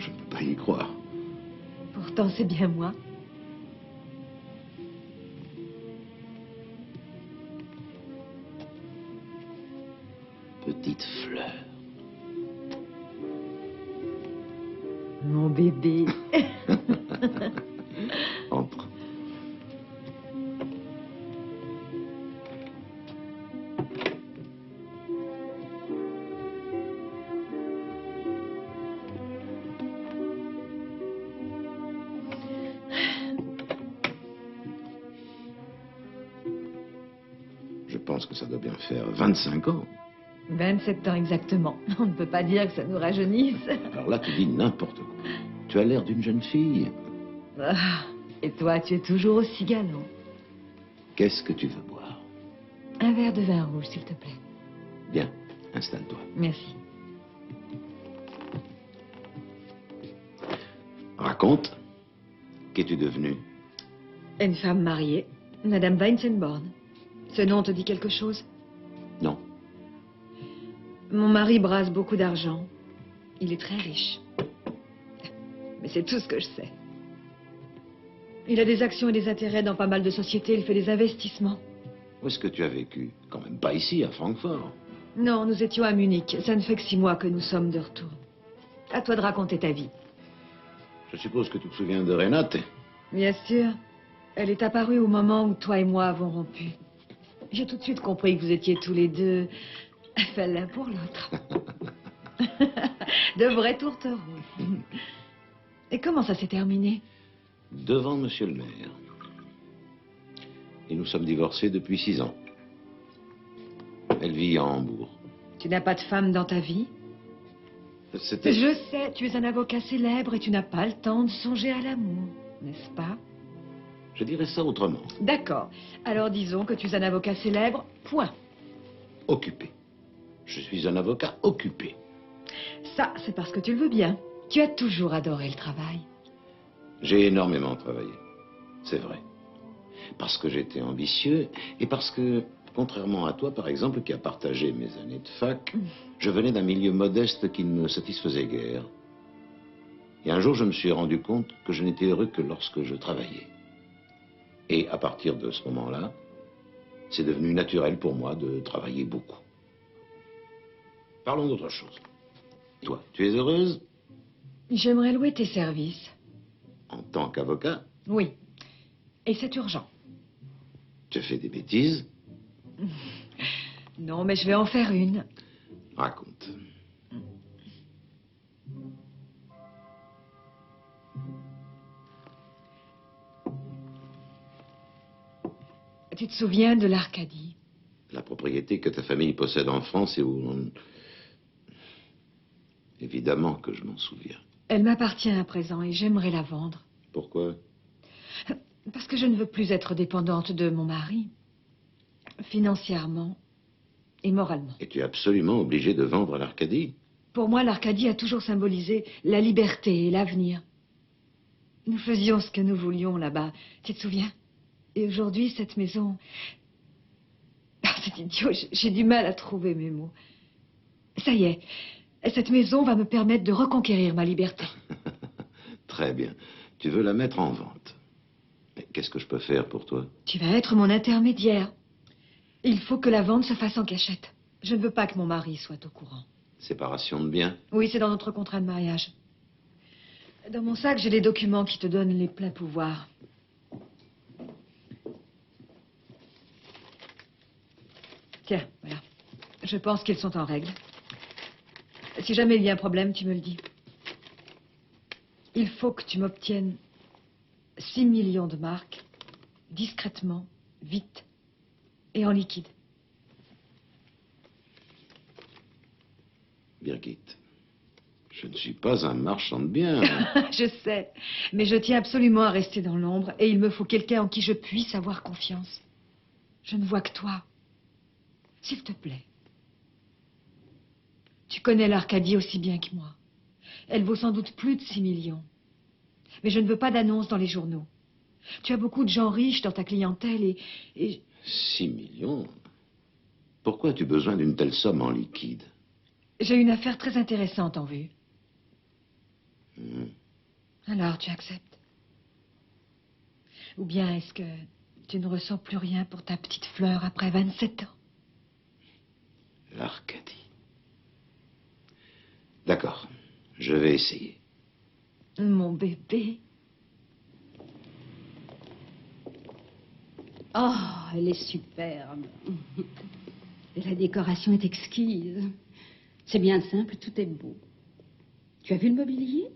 Je ne peux pas y croire. Pourtant, c'est bien moi. Petite fleur. Mon bébé. Entre. Je pense que ça doit bien faire 25 ans. 27 ans exactement. On ne peut pas dire que ça nous rajeunisse. Alors là, tu dis n'importe quoi. Tu as l'air d'une jeune fille. Ah, et toi, tu es toujours aussi galant. Qu'est-ce que tu veux boire? Un verre de vin rouge, s'il te plaît. Bien, installe-toi. Merci. Raconte. Qu'es-tu devenue? Une femme mariée, Madame Weizenborn. Ce nom te dit quelque chose? Non. Mon mari brasse beaucoup d'argent. Il est très riche. Mais c'est tout ce que je sais. Il a des actions et des intérêts dans pas mal de sociétés. Il fait des investissements. Où est-ce que tu as vécu? Quand même pas ici, à Francfort. Non, nous étions à Munich. Ça ne fait que 6 mois que nous sommes de retour. À toi de raconter ta vie. Je suppose que tu te souviens de Renate. Bien sûr. Elle est apparue au moment où toi et moi avons rompu. J'ai tout de suite compris que vous étiez tous les deux faits l'un pour l'autre. De vrais tourtereaux. Et comment ça s'est terminé? Devant monsieur le maire. Et nous sommes divorcés depuis 6 ans. Elle vit à Hambourg. Tu n'as pas de femme dans ta vie? C'était... Je sais, tu es un avocat célèbre et tu n'as pas le temps de songer à l'amour, n'est-ce pas? Je dirais ça autrement. D'accord. Alors disons que tu es un avocat célèbre, point. Occupé. Je suis un avocat occupé. Ça, c'est parce que tu le veux bien. Tu as toujours adoré le travail. J'ai énormément travaillé. C'est vrai. Parce que j'étais ambitieux et parce que, contrairement à toi, par exemple, qui a partagé mes années de fac, je venais d'un milieu modeste qui ne me satisfaisait guère. Et un jour, je me suis rendu compte que je n'étais heureux que lorsque je travaillais. Et à partir de ce moment-là, c'est devenu naturel pour moi de travailler beaucoup. Parlons d'autre chose. Toi, tu es heureuse? J'aimerais louer tes services. En tant qu'avocat? Oui. Et c'est urgent. Tu fais des bêtises? Non, mais je vais en faire une. Raconte. Tu te souviens de l'Arcadie? La propriété que ta famille possède en France et où on... Évidemment que je m'en souviens. Elle m'appartient à présent et j'aimerais la vendre. Pourquoi? Parce que je ne veux plus être dépendante de mon mari. Financièrement et moralement. Et tu es absolument obligé de vendre l'Arcadie? Pour moi, l'Arcadie a toujours symbolisé la liberté et l'avenir. Nous faisions ce que nous voulions là-bas. Tu te souviens? Et aujourd'hui, cette maison... Ah, c'est idiot, j'ai du mal à trouver mes mots. Ça y est, cette maison va me permettre de reconquérir ma liberté. Très bien. Tu veux la mettre en vente. Mais qu'est-ce que je peux faire pour toi? Tu vas être mon intermédiaire. Il faut que la vente se fasse en cachette. Je ne veux pas que mon mari soit au courant. Séparation de biens? Oui, c'est dans notre contrat de mariage. Dans mon sac, j'ai les documents qui te donnent les pleins pouvoirs. Tiens, voilà. Je pense qu'ils sont en règle. Si jamais il y a un problème, tu me le dis. Il faut que tu m'obtiennes 6 millions de marks, discrètement, vite et en liquide. Birgit, je ne suis pas un marchand de biens. Je sais, mais je tiens absolument à rester dans l'ombre et il me faut quelqu'un en qui je puisse avoir confiance. Je ne vois que toi. S'il te plaît. Tu connais l'Arcadie aussi bien que moi. Elle vaut sans doute plus de 6 millions. Mais je ne veux pas d'annonce dans les journaux. Tu as beaucoup de gens riches dans ta clientèle et... 6 millions? Pourquoi as-tu besoin d'une telle somme en liquide? J'ai une affaire très intéressante en vue. Alors, tu acceptes? Ou bien est-ce que tu ne ressens plus rien pour ta petite fleur après 27 ans? L'Arcadie. D'accord, je vais essayer. Mon bébé. Oh, elle est superbe. Et la décoration est exquise. C'est bien simple, tout est beau. Tu as vu le mobilier?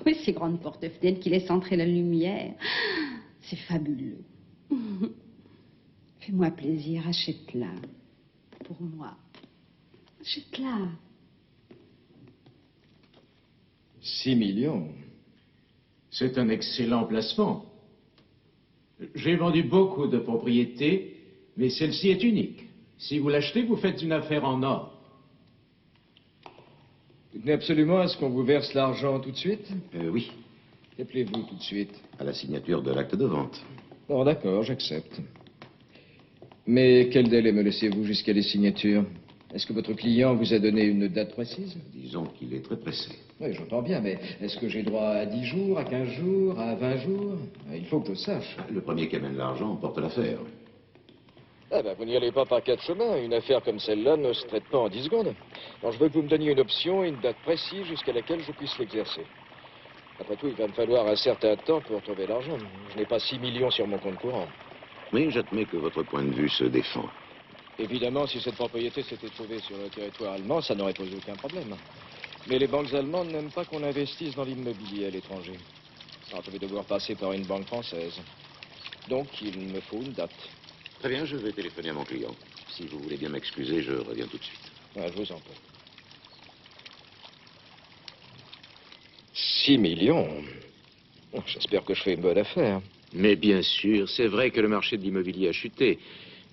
Oui, ces grandes porte-fenêtres qui laissent entrer la lumière. C'est fabuleux. Fais-moi plaisir, achète-la. Pour moi. Achète-la. 6 millions. C'est un excellent placement. J'ai vendu beaucoup de propriétés, mais celle-ci est unique. Si vous l'achetez, vous faites une affaire en or. Vous tenez absolument à ce qu'on vous verse l'argent tout de suite? Oui, Appelez-vous tout de suite. à la signature de l'acte de vente. Bon, d'accord, j'accepte. Mais quel délai me laissez-vous jusqu'à les signatures? Est-ce que votre client vous a donné une date précise? Disons qu'il est très pressé. Oui, j'entends bien, mais est-ce que j'ai droit à 10 jours, à 15 jours, à 20 jours? Il faut que je sache. Le premier qui amène l'argent porte l'affaire. Ah ben, vous n'y allez pas par quatre chemins. Une affaire comme celle-là ne se traite pas en 10 secondes. Alors, je veux que vous me donniez une option et une date précise jusqu'à laquelle je puisse l'exercer. Après tout, il va me falloir un certain temps pour trouver l'argent. Je n'ai pas 6 millions sur mon compte courant. Mais j'admets que votre point de vue se défend. Évidemment, si cette propriété s'était trouvée sur le territoire allemand, ça n'aurait posé aucun problème. Mais les banques allemandes n'aiment pas qu'on investisse dans l'immobilier à l'étranger. Alors, je vais devoir passer par une banque française. Donc, il me faut une date. Très bien, je vais téléphoner à mon client. Si vous voulez bien m'excuser, je reviens tout de suite. Ouais, je vous en prie. 6 millions. Oh, j'espère que je fais une bonne affaire. Mais bien sûr, c'est vrai que le marché de l'immobilier a chuté.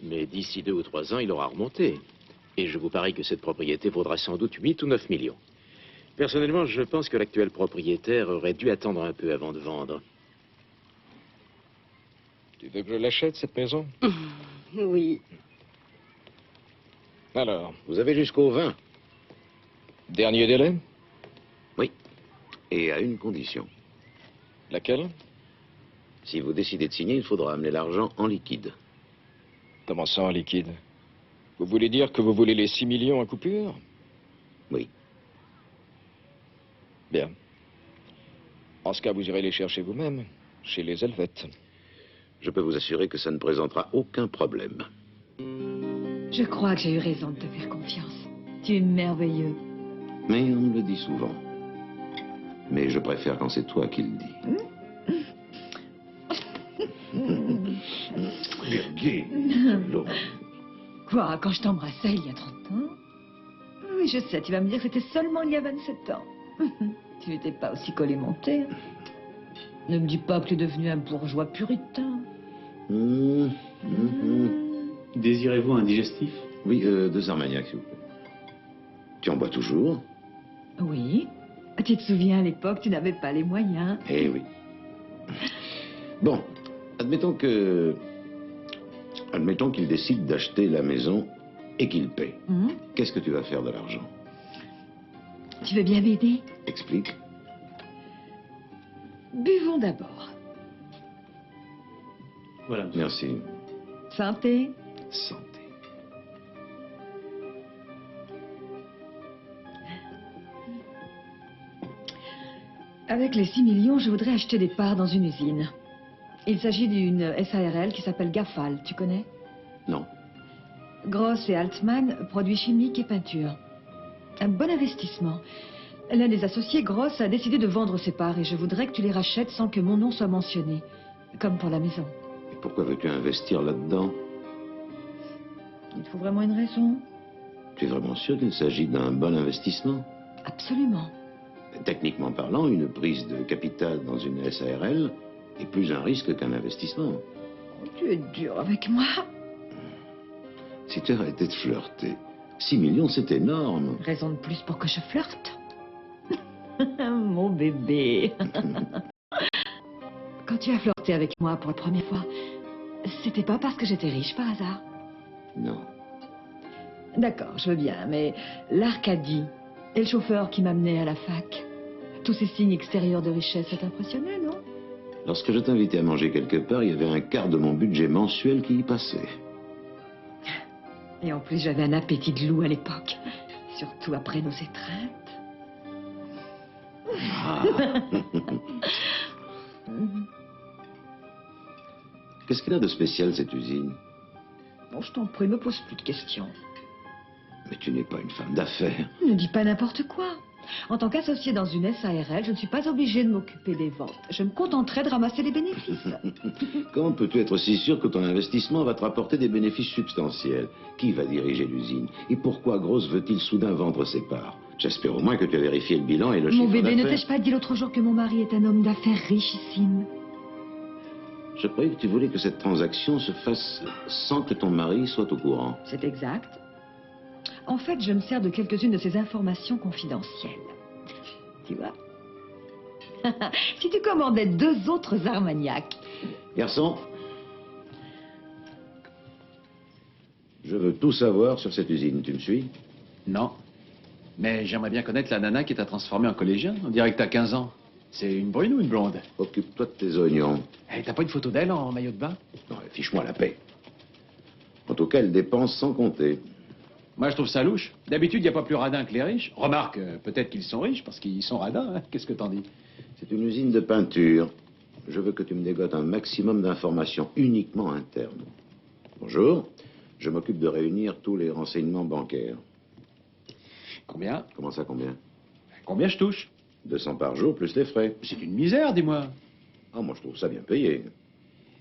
Mais d'ici 2 ou 3 ans, il aura remonté. Et je vous parie que cette propriété vaudra sans doute 8 ou 9 millions. Personnellement, je pense que l'actuel propriétaire aurait dû attendre un peu avant de vendre. Tu veux que je l'achète, cette maison? Oui. Alors, Vous avez jusqu'au 20. dernier délai? Oui. Et à une condition. Laquelle? Si vous décidez de signer, il faudra amener l'argent en liquide. Comment ça, en liquide? Vous voulez dire que vous voulez les 6 millions à coupure? Oui. Bien. En ce cas, vous irez les chercher vous-même, chez les Helvètes. Je peux vous assurer que ça ne présentera aucun problème. Je crois que j'ai eu raison de te faire confiance. Tu es merveilleux. Mais on me le dit souvent. Mais je préfère quand c'est toi qui le dis. Virgile, Laurent. Quoi, quand je t'embrassais il y a 30 ans? Oui, je sais, tu vas me dire que c'était seulement il y a 27 ans. Tu n'étais pas aussi collémenté. Ne me dis pas que tu es devenu un bourgeois puritain. Désirez-vous un digestif? Oui, 2 Armagnac, s'il vous plaît. Tu en bois toujours? Oui. Tu te souviens, à l'époque, tu n'avais pas les moyens. Eh oui. Bon, admettons que... Admettons qu'il décide d'acheter la maison et qu'il paie. Qu'est-ce que tu vas faire de l'argent? Tu veux bien m'aider? Explique. Buvons d'abord. Voilà, monsieur. Merci. Santé. Santé. Avec les 6 millions, je voudrais acheter des parts dans une usine. Il s'agit d'une SARL qui s'appelle Gafal, tu connais? Non. Gross et Altman, produits chimiques et peintures. Un bon investissement. L'un des associés, Gross, a décidé de vendre ses parts et je voudrais que tu les rachètes sans que mon nom soit mentionné. Comme pour la maison. Et pourquoi veux-tu investir là-dedans? Il faut vraiment une raison. Tu es vraiment sûr qu'il s'agit d'un bon investissement? Absolument. Techniquement parlant, une prise de capital dans une SARL est plus un risque qu'un investissement. Oh, tu es dur avec moi. Si tu arrêtais de flirter, 6 millions, c'est énorme. Raison de plus pour que je flirte. Mon bébé. Quand tu as flirté avec moi pour la première fois, c'était pas parce que j'étais riche par hasard? Non. D'accord, je veux bien, mais l'Arcadie et le chauffeur qui m'amenait à la fac, tous ces signes extérieurs de richesse, ça t'impressionnait, non? Lorsque je t'invitais à manger quelque part, il y avait un quart de mon budget mensuel qui y passait. Et en plus, j'avais un appétit de loup à l'époque. Surtout après nos étreintes. Ah. Qu'est-ce qu'il a de spécial, cette usine? Bon, je t'en prie, me pose plus de questions. Mais tu n'es pas une femme d'affaires. Ne dis pas n'importe quoi. En tant qu'associée dans une SARL, je ne suis pas obligée de m'occuper des ventes. Je me contenterai de ramasser les bénéfices. Comment peux-tu être si sûr que ton investissement va te rapporter des bénéfices substantiels? Qui va diriger l'usine? Et pourquoi Gross veut-il soudain vendre ses parts? J'espère au moins que tu as vérifié le bilan et le chiffre Mon bébé, ne d'affaires. t'ai-je pas dit l'autre jour que mon mari est un homme d'affaires richissime? Je croyais que tu voulais que cette transaction se fasse sans que ton mari soit au courant. C'est exact. En fait, je me sers de quelques-unes de ces informations confidentielles. Tu vois? Si tu commandais 2 autres Armagnac. Garçon, je veux tout savoir sur cette usine. Tu me suis? Non. Mais j'aimerais bien connaître la nana qui t'a transformé en collégien. On dirait que t'as 15 ans. C'est une brune ou une blonde? Occupe-toi de tes oignons. Hey, t'as pas une photo d'elle en maillot de bain? Non, fiche-moi la paix. En tout cas, elle dépense sans compter. Moi, je trouve ça louche. D'habitude, il n'y a pas plus radin que les riches. Remarque, peut-être qu'ils sont riches parce qu'ils sont radins. Hein. Qu'est-ce que t'en dis? C'est une usine de peinture. Je veux que tu me dégotes un maximum d'informations uniquement internes. Bonjour. Je m'occupe de réunir tous les renseignements bancaires. Combien? Comment ça, combien? Combien je touche? 200 par jour, plus les frais. C'est une misère, dis-moi. Ah, moi, je trouve ça bien payé.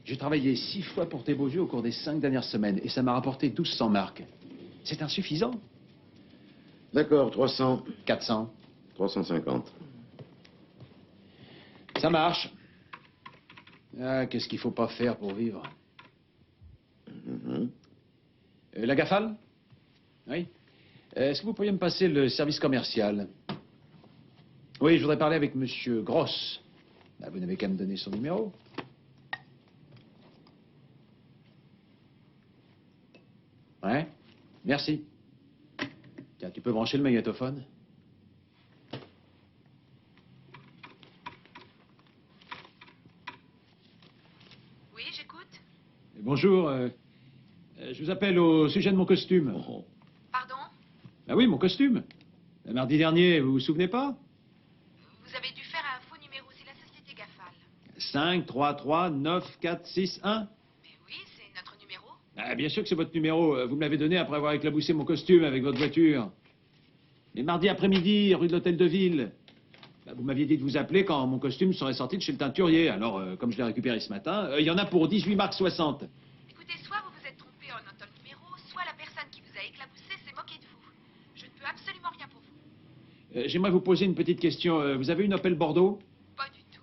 J'ai travaillé 6 fois pour tes beaux yeux au cours des 5 dernières semaines et ça m'a rapporté 1200 marques. C'est insuffisant. D'accord, 300. 400. 350. Ça marche. Ah, qu'est-ce qu'il faut pas faire pour vivre? La Gafale? Oui. Est-ce que vous pourriez me passer le service commercial? Oui, je voudrais parler avec Monsieur Gross. Bah, vous n'avez qu'à me donner son numéro. Ouais, merci. Tiens, tu peux brancher le magnétophone? Oui, j'écoute. Bonjour, je vous appelle au sujet de mon costume. Pardon? Ah oui, mon costume. Mardi dernier, vous vous souvenez pas? Vous avez dû faire un faux numéro, c'est la société Gafal. 5 3 3 9 4 6 1. Mais oui, c'est notre numéro. Ah, bien sûr que c'est votre numéro. Vous me l'avez donné après avoir éclaboussé mon costume avec votre voiture. Mais mardi après-midi, rue de l'Hôtel de Ville. Bah, vous m'aviez dit de vous appeler quand mon costume serait sorti de chez le teinturier. Alors, comme je l'ai récupéré ce matin, il y en a pour 18 marques 60. Écoutez, soit vous vous êtes trompé en notant le numéro, soit la personne qui vous a éclaboussé s'est moquée de vous. Je ne peux absolument rien pour vous. J'aimerais vous poser une petite question. Vous avez une Opel Bordeaux? Pas du tout.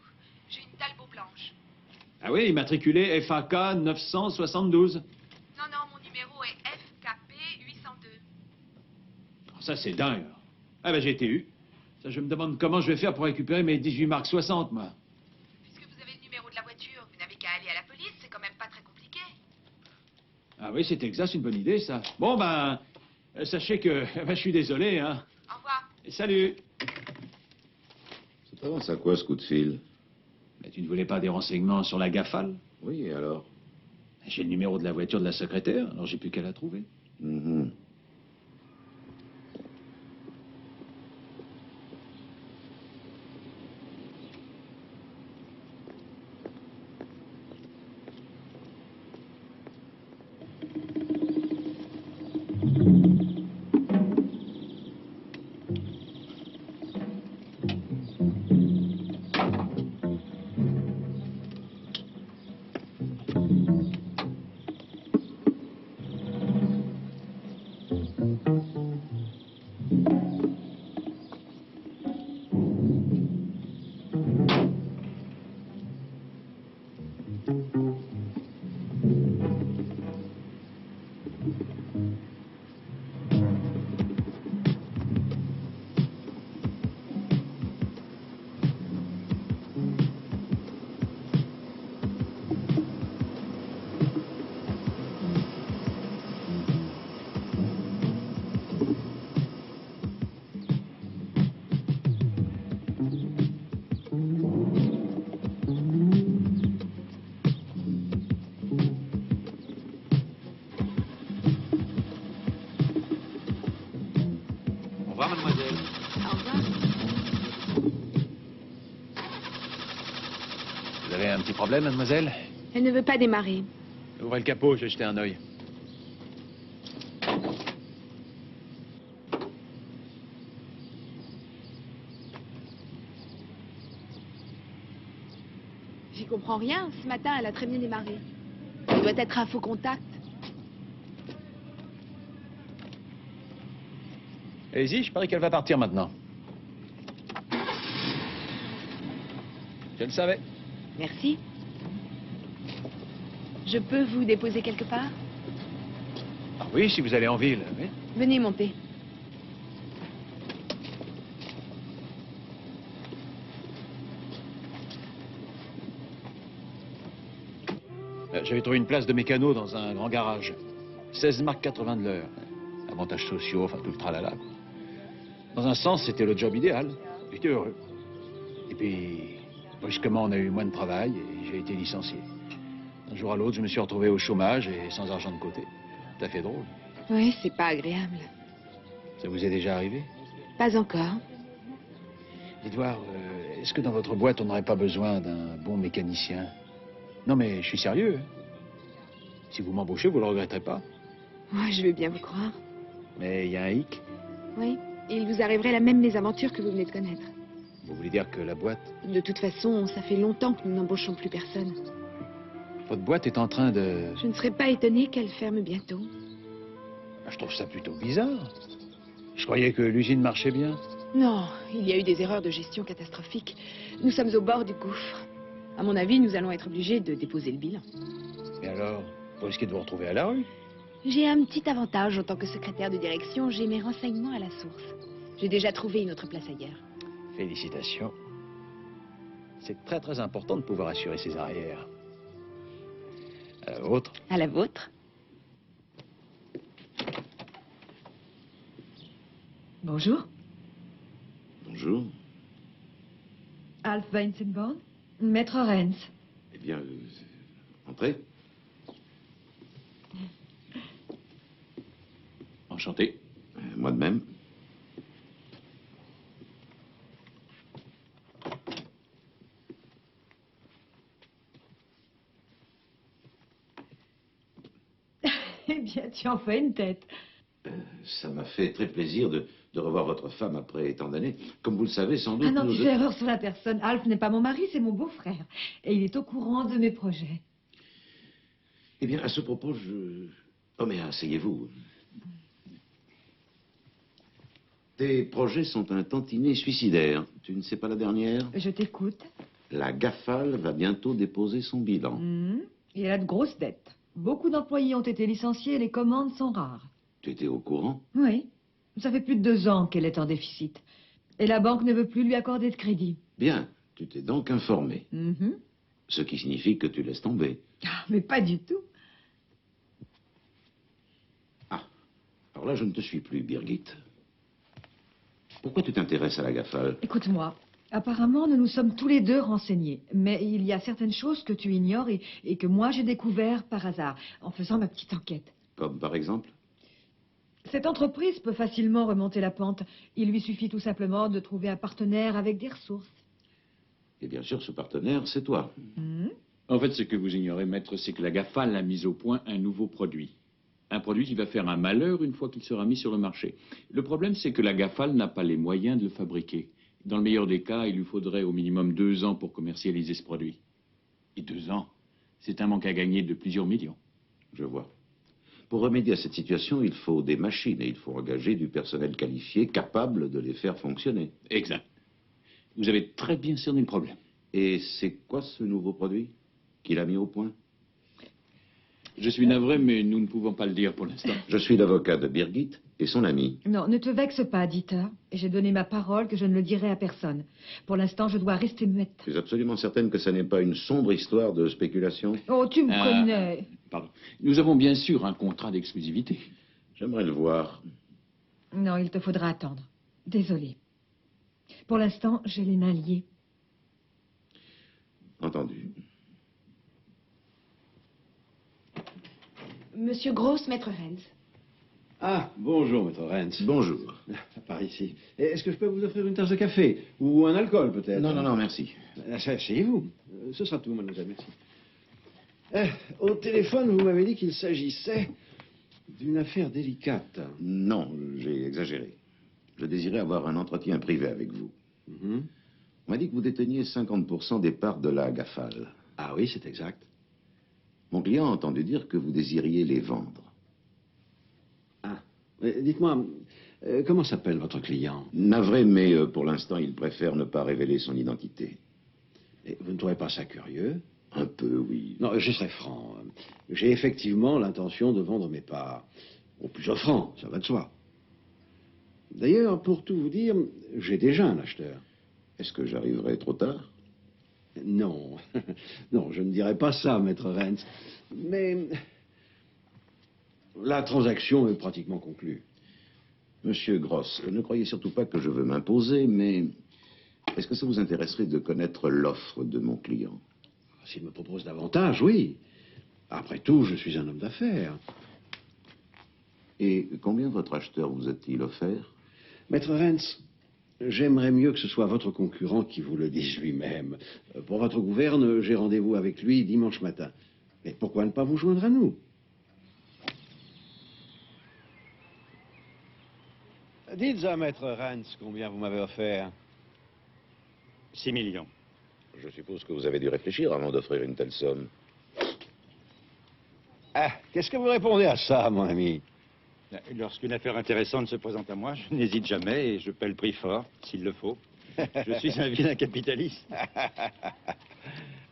J'ai une Talbot blanche. Ah oui, immatriculée FAK 972. Non, non, mon numéro est FKP 802. Oh, ça, c'est dingue. Ah ben, j'ai été eu. Ça, je me demande comment je vais faire pour récupérer mes 18 marques 60, moi. Puisque vous avez le numéro de la voiture, vous n'avez qu'à aller à la police, c'est quand même pas très compliqué. Ah oui, c'est exact, c'est une bonne idée, ça. Bon, ben, sachez que je suis désolé, hein. Au revoir. Et salut. Ça t'avance à quoi, ce coup de fil? Mais tu ne voulais pas des renseignements sur la Gafale? Oui, et alors? J'ai le numéro de la voiture de la secrétaire, alors j'ai plus qu'à la trouver. Mhm. avez un petit problème, mademoiselle? Elle ne veut pas démarrer. Ouvrez le capot, je vais jeter un œil. J'y comprends rien. Ce matin, elle a très bien démarré. Elle doit être à faux contact. Allez-y, je parie qu'elle va partir maintenant. Je le savais. Merci. Je peux vous déposer quelque part? Ah oui, si vous allez en ville, oui. Venez monter. J'avais trouvé une place de mécano dans un grand garage. 16 marks 80 de l'heure. Avantages sociaux, enfin tout le tralala. Dans un sens, c'était le job idéal. J'étais heureux. Et puis, brusquement, on a eu moins de travail et j'ai été licencié. D'un jour à l'autre, je me suis retrouvé au chômage et sans argent de côté. Tout à fait drôle. Oui, c'est pas agréable. Ça vous est déjà arrivé? Pas encore. Dites voir, est-ce que dans votre boîte, on n'aurait pas besoin d'un bon mécanicien? Non, mais je suis sérieux. Si vous m'embauchez, vous le regretterez pas. Ouais, je veux bien vous croire. Mais il y a un hic. Oui, et il vous arriverait la même mésaventure que vous venez de connaître. Vous voulez dire que la boîte... De toute façon, ça fait longtemps que nous n'embauchons plus personne. Votre boîte est en train de... Je ne serais pas étonnée qu'elle ferme bientôt. Je trouve ça plutôt bizarre. Je croyais que l'usine marchait bien. Non, il y a eu des erreurs de gestion catastrophiques. Nous sommes au bord du gouffre. À mon avis, nous allons être obligés de déposer le bilan. Et alors, vous risquez de vous retrouver à la rue? J'ai un petit avantage en tant que secrétaire de direction. J'ai mes renseignements à la source. J'ai déjà trouvé une autre place ailleurs. Félicitations. C'est très très important de pouvoir assurer ses arrières. À la vôtre. À la vôtre. Bonjour. Bonjour. Alf Weinzenborn, Maître Renz. Eh bien, entrez. Enchanté. Moi de même. Eh bien, tu en fais une tête. Ça m'a fait très plaisir de revoir votre femme après tant d'années. Comme vous le savez, sans doute... Ah non, nous tu fais erreur sur la personne. Alf n'est pas mon mari, c'est mon beau-frère. Et il est au courant de mes projets. Eh bien, à ce propos, je... Oh, mais asseyez-vous. Tes projets sont un tantinet suicidaire. Tu ne sais pas la dernière? Je t'écoute. La GAFAL va bientôt déposer son bilan. Et elle a de grosses dettes. Beaucoup d'employés ont été licenciés et les commandes sont rares. Tu étais au courant? Oui. Ça fait plus de 2 ans qu'elle est en déficit. Et la banque ne veut plus lui accorder de crédit. Bien. Tu t'es donc informé. Ce qui signifie que tu laisses tomber. Ah, mais pas du tout. Ah. Alors là, je ne te suis plus, Birgit. Pourquoi tu t'intéresses à la GAFAL? Écoute-moi. Apparemment, nous nous sommes tous les deux renseignés. Mais il y a certaines choses que tu ignores et que moi j'ai découvert par hasard, en faisant ma petite enquête. Comme par exemple? Cette entreprise peut facilement remonter la pente. Il lui suffit tout simplement de trouver un partenaire avec des ressources. Et bien sûr, ce partenaire, c'est toi. En fait, ce que vous ignorez, maître, c'est que la GAFAL a mis au point un nouveau produit. Un produit qui va faire un malheur une fois qu'il sera mis sur le marché. Le problème, c'est que la GAFAL n'a pas les moyens de le fabriquer. Dans le meilleur des cas, il lui faudrait au minimum 2 ans pour commercialiser ce produit. Et 2 ans, c'est un manque à gagner de plusieurs millions. Je vois. Pour remédier à cette situation, il faut des machines et il faut engager du personnel qualifié capable de les faire fonctionner. Exact. Vous avez très bien cerné le problème. Et c'est quoi ce nouveau produit qu'il a mis au point? Je suis navré, mais nous ne pouvons pas le dire pour l'instant. Je suis l'avocat de Birgit et son ami. Non, ne te vexe pas, Dieter. Et j'ai donné ma parole que je ne le dirai à personne. Pour l'instant, je dois rester muette. Tu es absolument certaine que ça n'est pas une sombre histoire de spéculation? Oh, tu me connais. Pardon. Nous avons bien sûr un contrat d'exclusivité. J'aimerais le voir. Non, il te faudra attendre. Désolée. Pour l'instant, j'ai les mains liées. Entendu. Monsieur Gross, Maître Renz. Ah, bonjour, maître Renz. Bonjour. Par ici. Est-ce que je peux vous offrir une tasse de café? Ou un alcool, peut-être? Non, non, non, merci. Asseyez-vous. Ce sera tout, mademoiselle, merci. Au téléphone, vous m'avez dit qu'il s'agissait d'une affaire délicate. Non, j'ai exagéré. Je désirais avoir un entretien privé avec vous. Mhm. On m'a dit que vous déteniez 50% des parts de la Gafal. Ah oui, c'est exact. Mon client a entendu dire que vous désiriez les vendre. Ah. Dites-moi, comment s'appelle votre client? Navré, mais pour l'instant, il préfère ne pas révéler son identité. Et vous ne trouvez pas ça curieux? Un peu, oui. Non, je serai franc. J'ai effectivement l'intention de vendre mes parts. Au plus offrant, ça va de soi. D'ailleurs, pour tout vous dire, j'ai déjà un acheteur. Est-ce que j'arriverai trop tard? Non, non, je ne dirais pas ça, maître Renz. Mais la transaction est pratiquement conclue. Monsieur Gross, ne croyez surtout pas que je veux m'imposer, mais est-ce que ça vous intéresserait de connaître l'offre de mon client? S'il me propose davantage, oui. Après tout, je suis un homme d'affaires. Et combien votre acheteur vous a-t-il offert? Maître Renz, j'aimerais mieux que ce soit votre concurrent qui vous le dise lui-même. Pour votre gouverne, j'ai rendez-vous avec lui dimanche matin. Mais pourquoi ne pas vous joindre à nous? Dites à Maître Renz combien vous m'avez offert. 6 millions. Je suppose que vous avez dû réfléchir avant d'offrir une telle somme. Ah, qu'est-ce que vous répondez à ça, mon ami? Lorsqu'une affaire intéressante se présente à moi, je n'hésite jamais et je paie le prix fort, s'il le faut. Je suis un vilain capitaliste.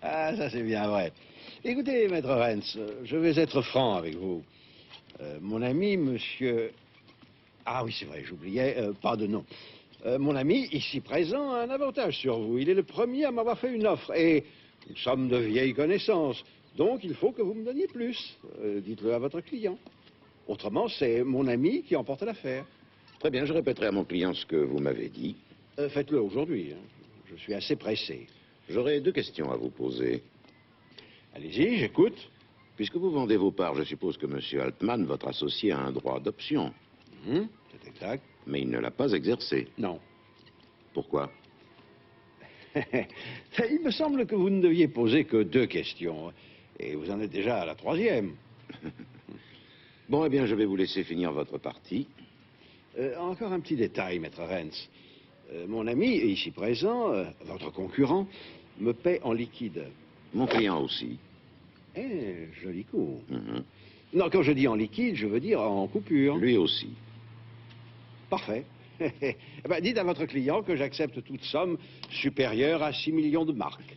Ah, ça c'est bien vrai. Écoutez, Maître Renz, je vais être franc avec vous. Mon ami, monsieur... Ah oui, c'est vrai, j'oubliais, pas de nom. Mon ami, ici présent, a un avantage sur vous. Il est le premier à m'avoir fait une offre. Et nous sommes de vieilles connaissances. Donc, il faut que vous me donniez plus. Dites-le à votre client. Autrement, c'est mon ami qui emporte l'affaire. Très bien, je répéterai à mon client ce que vous m'avez dit. Faites-le aujourd'hui. Hein. Je suis assez pressé. J'aurais 2 questions à vous poser. Allez-y, j'écoute. Puisque vous vendez vos parts, je suppose que M. Altman, votre associé, a un droit d'option. C'est exact. Mais il ne l'a pas exercé. Non. Pourquoi? Il me semble que vous ne deviez poser que 2 questions. Et vous en êtes déjà à la 3e. Bon, eh bien, je vais vous laisser finir votre partie. Encore un petit détail, Maître Renz. Mon ami, ici présent, votre concurrent, me paie en liquide. Mon client aussi. Eh, joli coup. Non, quand je dis en liquide, je veux dire en coupure. Lui aussi. Parfait. Eh ben, dites à votre client que j'accepte toute somme supérieure à 6 millions de marques.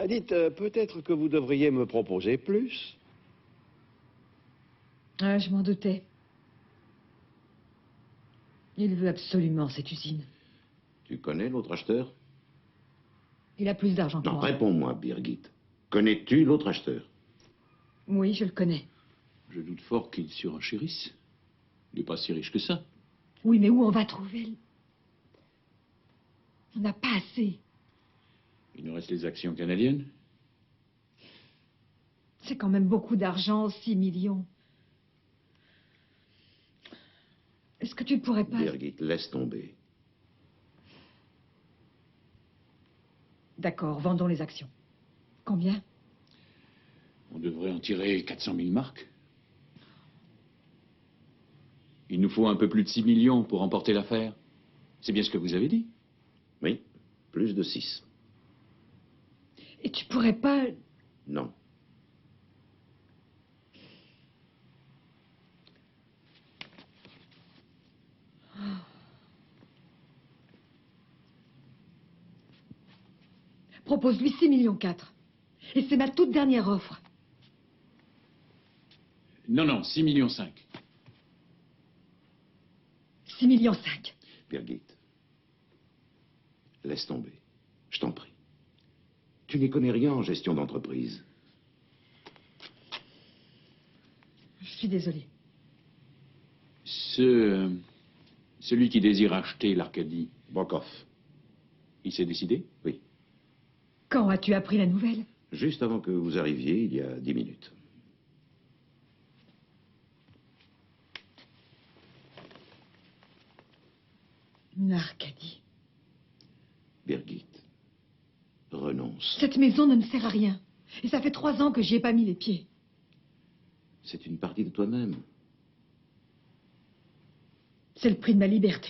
Dites, peut-être que vous devriez me proposer plus. Ah, je m'en doutais. Il veut absolument cette usine. Tu connais l'autre acheteur? Il a plus d'argent que Non, moi. réponds-moi, Birgit. Connais-tu l'autre acheteur? Oui, je le connais. Je doute fort qu'il surenchérisse. Il n'est pas si riche que ça. Oui, mais où on va trouver? On n'a pas assez. Il nous reste les actions canadiennes. C'est quand même beaucoup d'argent, 6 millions. Est-ce que tu ne pourrais pas... Birgit, laisse tomber. D'accord, vendons les actions. Combien? On devrait en tirer 400 000 marques. Il nous faut un peu plus de 6 millions pour remporter l'affaire. C'est bien ce que vous avez dit. Oui, plus de 6. Et tu pourrais pas... Non. Propose-lui 6 millions 4. Et c'est ma toute dernière offre. Non, non, 6 millions 5. 6 millions 5. Birgit, laisse tomber. Je t'en prie. Tu n'y connais rien en gestion d'entreprise. Je suis désolée. Celui qui désire acheter l'Arcadie, Brokoff. il s'est décidé? Oui. Quand as-tu appris la nouvelle? Juste avant que vous arriviez, il y a 10 minutes. Arkady. Birgit, renonce. Cette maison ne me sert à rien. Et ça fait 3 ans que j'y ai pas mis les pieds. C'est une partie de toi-même. C'est le prix de ma liberté.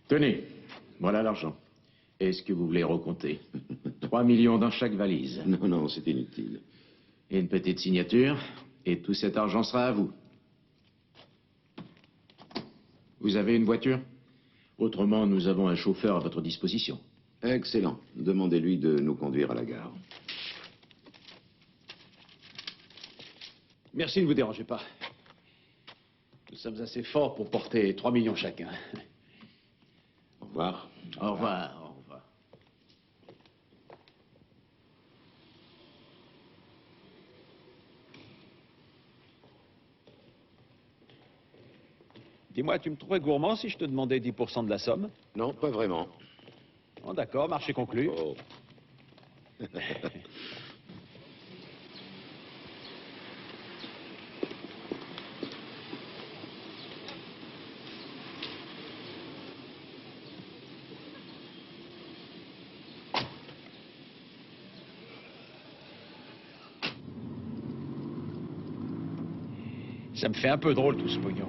Tenez, voilà l'argent. Est-ce que vous voulez recompter? 3 millions dans chaque valise. Non, non, c'est inutile. Et une petite signature, et tout cet argent sera à vous. Vous avez une voiture? Autrement, nous avons un chauffeur à votre disposition. Excellent. Demandez-lui de nous conduire à la gare. Merci, ne vous dérangez pas. Nous sommes assez forts pour porter 3 millions chacun. Au revoir. Au revoir, au revoir. Dis-moi, tu me trouvais gourmand si je te demandais 10% de la somme? Non, pas vraiment. Oh, d'accord, marché conclu. Oh. Ça me fait un peu drôle tout ce pognon.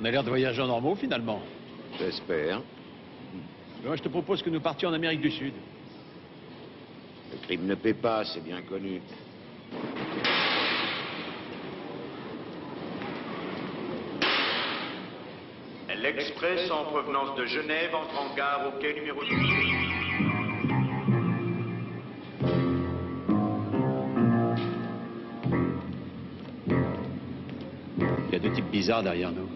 On a l'air de voyageurs normaux, finalement. J'espère. Moi, je te propose que nous partions en Amérique du Sud. Le crime ne paie pas, c'est bien connu. L'Express en provenance de Genève entre en gare au quai numéro 12. Il y a 2 types bizarres derrière nous.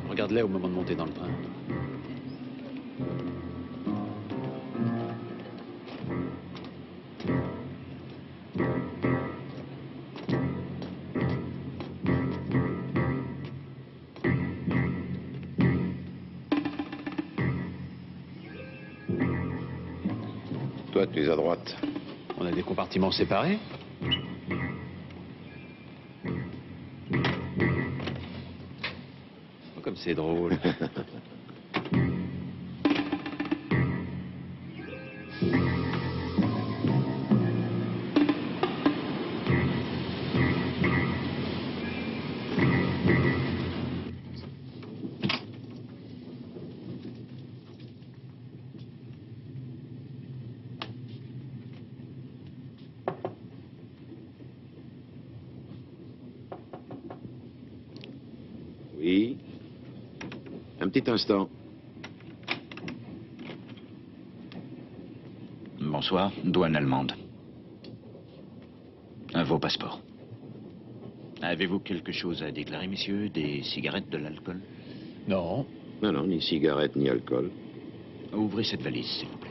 Regarde-les au moment de monter dans le train. Toi, tu es à droite. On a des compartiments séparés? Oh, comme c'est drôle. Oui. Un petit instant. Bonsoir, douane allemande. Vos passeports. Avez-vous quelque chose à déclarer, messieurs? Des cigarettes, de l'alcool? Non. Non, non, ni cigarette, ni alcool. Ouvrez cette valise, s'il vous plaît.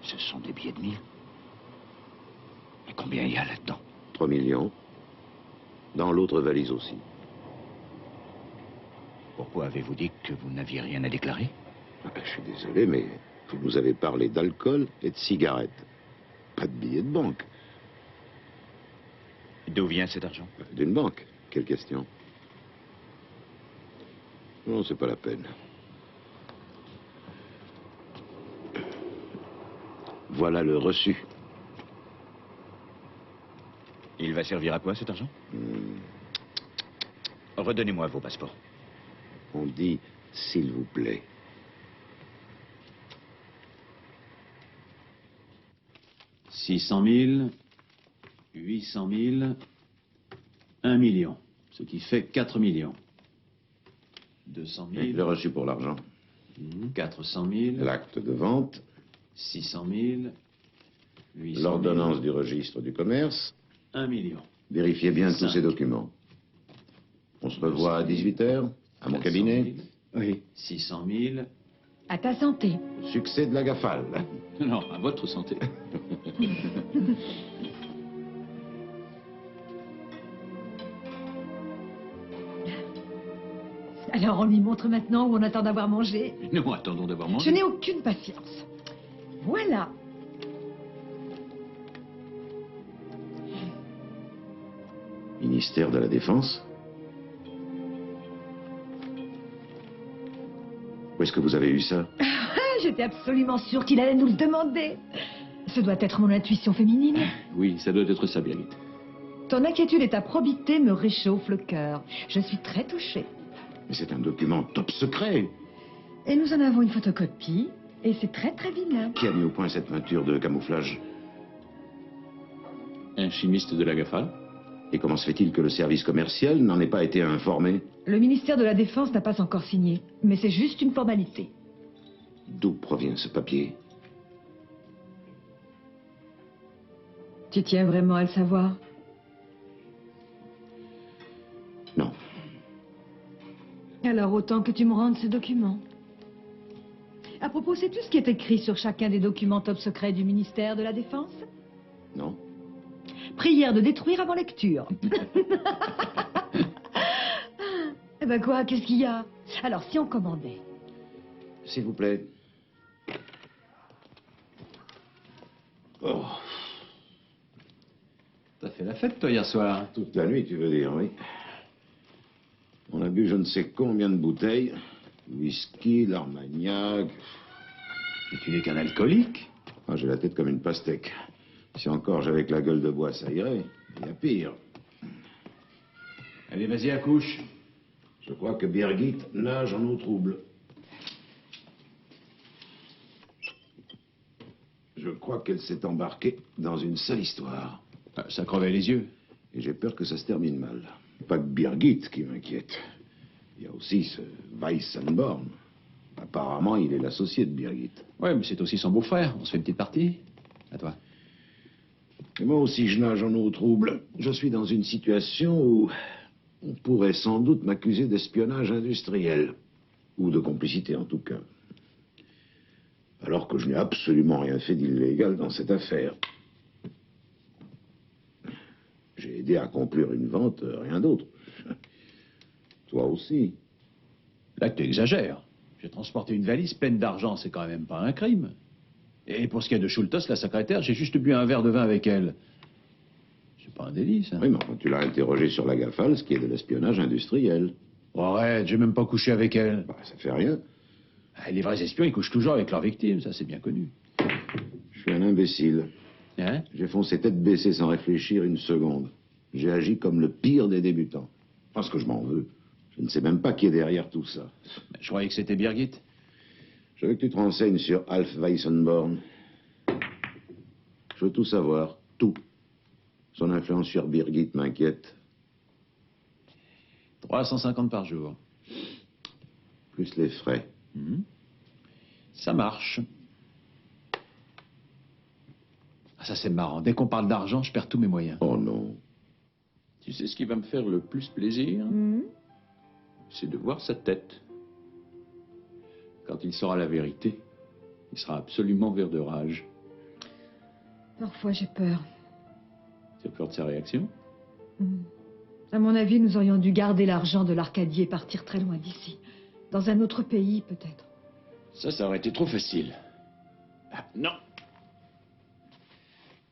Ce sont des billets de 1000. Mais combien il y a là-dedans? 3 millions. Dans l'autre valise aussi. Pourquoi avez-vous dit que vous n'aviez rien à déclarer? Je suis désolé, mais vous nous avez parlé d'alcool et de cigarettes. Pas de billets de banque. D'où vient cet argent? D'une banque. Quelle question? Non, c'est pas la peine. Voilà le reçu. Il va servir à quoi, cet argent? Redonnez-moi vos passeports. On dit « s'il vous plaît ». 600 000, 800 000, 1 million, ce qui fait 4 millions. 200 000. Le reçu pour l'argent. 400 000. L'acte de vente. 600 000. 800 000. L'ordonnance du registre du commerce. 1 million. Vérifiez bien tous ces documents. On se revoit à 18h, à mon cabinet. Oui. 600 000. À ta santé. Succès de la Gafale. Non, à votre santé. Alors on lui montre maintenant ou on attend d'avoir mangé? Non, attendons d'avoir mangé. Je n'ai aucune patience. Voilà. Ministère de la Défense. Où est-ce que vous avez eu ça? J'étais absolument sûre qu'il allait nous le demander. Ce doit être mon intuition féminine. Oui, ça doit être ça, Birgit. Ton inquiétude et ta probité me réchauffent le cœur. Je suis très touchée. Mais c'est un document top secret. Et nous en avons une photocopie. Et c'est très très vilain. Qui a mis au point cette peinture de camouflage? Un chimiste de la Gafale. Et comment se fait-il que le service commercial n'en ait pas été informé? Le ministère de la Défense n'a pas encore signé. Mais c'est juste une formalité. D'où provient ce papier? Tu tiens vraiment à le savoir? Non. Alors autant que tu me rendes ce document. À propos, sais-tu ce qui est écrit sur chacun des documents top secrets du ministère de la Défense? Non. Prière de détruire avant lecture. Eh ben quoi, qu'est-ce qu'il y a? Alors, si on commandait? S'il vous plaît. Oh. T'as fait la fête, toi, hier soir? Toute la nuit, tu veux dire, oui. On a bu je ne sais combien de bouteilles. Whisky, l'Armagnac. Et tu n'es qu'un alcoolique? Ah, j'ai la tête comme une pastèque. Si encore j'avais que la gueule de bois, ça irait. Il y a pire. Allez, vas-y, accouche. Je crois que Birgit nage en eau trouble. Je crois qu'elle s'est embarquée dans une sale histoire. Ça crevait les yeux. Et j'ai peur que ça se termine mal. Pas que Birgit qui m'inquiète. Il y a aussi ce Weissenborn. Apparemment, il est l'associé de Birgit. Ouais, mais c'est aussi son beau-frère. On se fait une petite partie. À toi. Et moi aussi, je nage en eau trouble. Je suis dans une situation où on pourrait sans doute m'accuser d'espionnage industriel. Ou de complicité, en tout cas. Alors que je n'ai absolument rien fait d'illégal dans cette affaire. J'ai aidé à accomplir une vente, rien d'autre. Toi aussi. Là, tu exagères. J'ai transporté une valise pleine d'argent, c'est quand même pas un crime. Et pour ce qui est de Schultes, la secrétaire, j'ai juste bu un verre de vin avec elle. C'est pas un délit, ça. Oui, mais enfin, tu l'as interrogé sur la Gafale, ce qui est de l'espionnage industriel. Oh, arrête, j'ai même pas couché avec elle. Bah, ça fait rien. Les vrais espions, ils couchent toujours avec leurs victimes, ça c'est bien connu. Je suis un imbécile. Hein? J'ai foncé tête baissée sans réfléchir une seconde. J'ai agi comme le pire des débutants. Parce que je m'en veux. Je ne sais même pas qui est derrière tout ça. Je croyais que c'était Birgit. Je veux que tu te renseignes sur Alf Weissenborn. Je veux tout savoir, tout. Son influence sur Birgit m'inquiète. 350 par jour. Plus les frais. Ça marche. Ah, ça c'est marrant. Dès qu'on parle d'argent, je perds tous mes moyens. Oh non. Tu sais ce qui va me faire le plus plaisir? C'est de voir sa tête. Quand il saura la vérité, il sera absolument vert de rage. Parfois, j'ai peur. Tu as peur de sa réaction? À mon avis, nous aurions dû garder l'argent de l'Arcadie et partir très loin d'ici. Dans un autre pays, peut-être. Ça aurait été trop facile. Ah, non.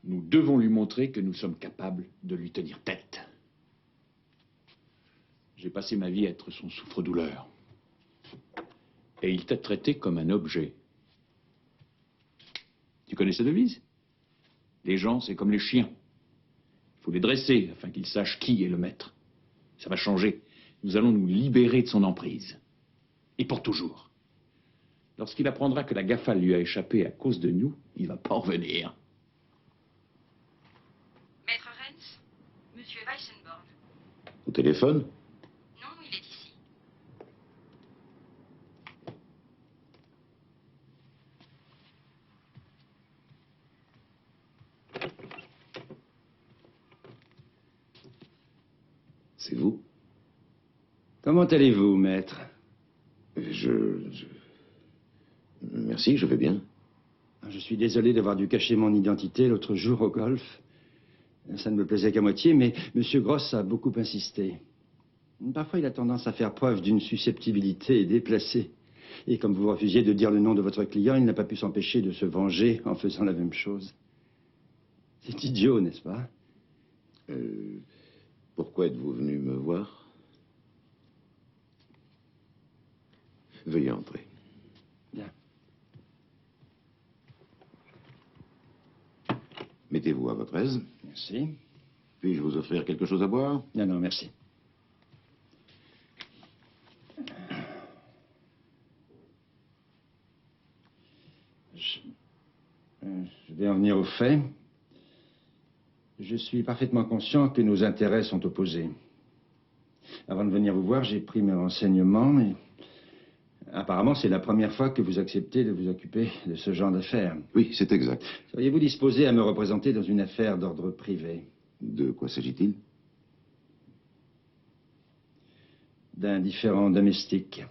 Nous devons lui montrer que nous sommes capables de lui tenir tête. J'ai passé ma vie à être son souffre-douleur. Et il t'a traité comme un objet. Tu connais sa devise? Les gens, c'est comme les chiens. Il faut les dresser afin qu'ils sachent qui est le maître. Ça va changer. Nous allons nous libérer de son emprise. Et pour toujours. Lorsqu'il apprendra que la Gafale lui a échappé à cause de nous, il va pas en revenir. Maître Renz, Monsieur Weissenborn. Au téléphone? Non, il est ici. C'est vous? Comment allez-vous, maître? Merci, je vais bien. Je suis désolé d'avoir dû cacher mon identité l'autre jour au golf. Ça ne me plaisait qu'à moitié, mais M. Gross a beaucoup insisté. Parfois, il a tendance à faire preuve d'une susceptibilité déplacée. Et comme vous refusiez de dire le nom de votre client, il n'a pas pu s'empêcher de se venger en faisant la même chose. C'est idiot, n'est-ce pas? Pourquoi êtes-vous venu me voir? Veuillez entrer. Bien. Mettez-vous à votre aise. Merci. Puis-je vous offrir quelque chose à boire? Non, non, merci. Je vais en venir au fait. Je suis parfaitement conscient que nos intérêts sont opposés. Avant de venir vous voir, j'ai pris mes renseignements et apparemment, c'est la première fois que vous acceptez de vous occuper de ce genre d'affaires. Oui, c'est exact. Seriez-vous disposé à me représenter dans une affaire d'ordre privé? De quoi s'agit-il? D'un différend domestique.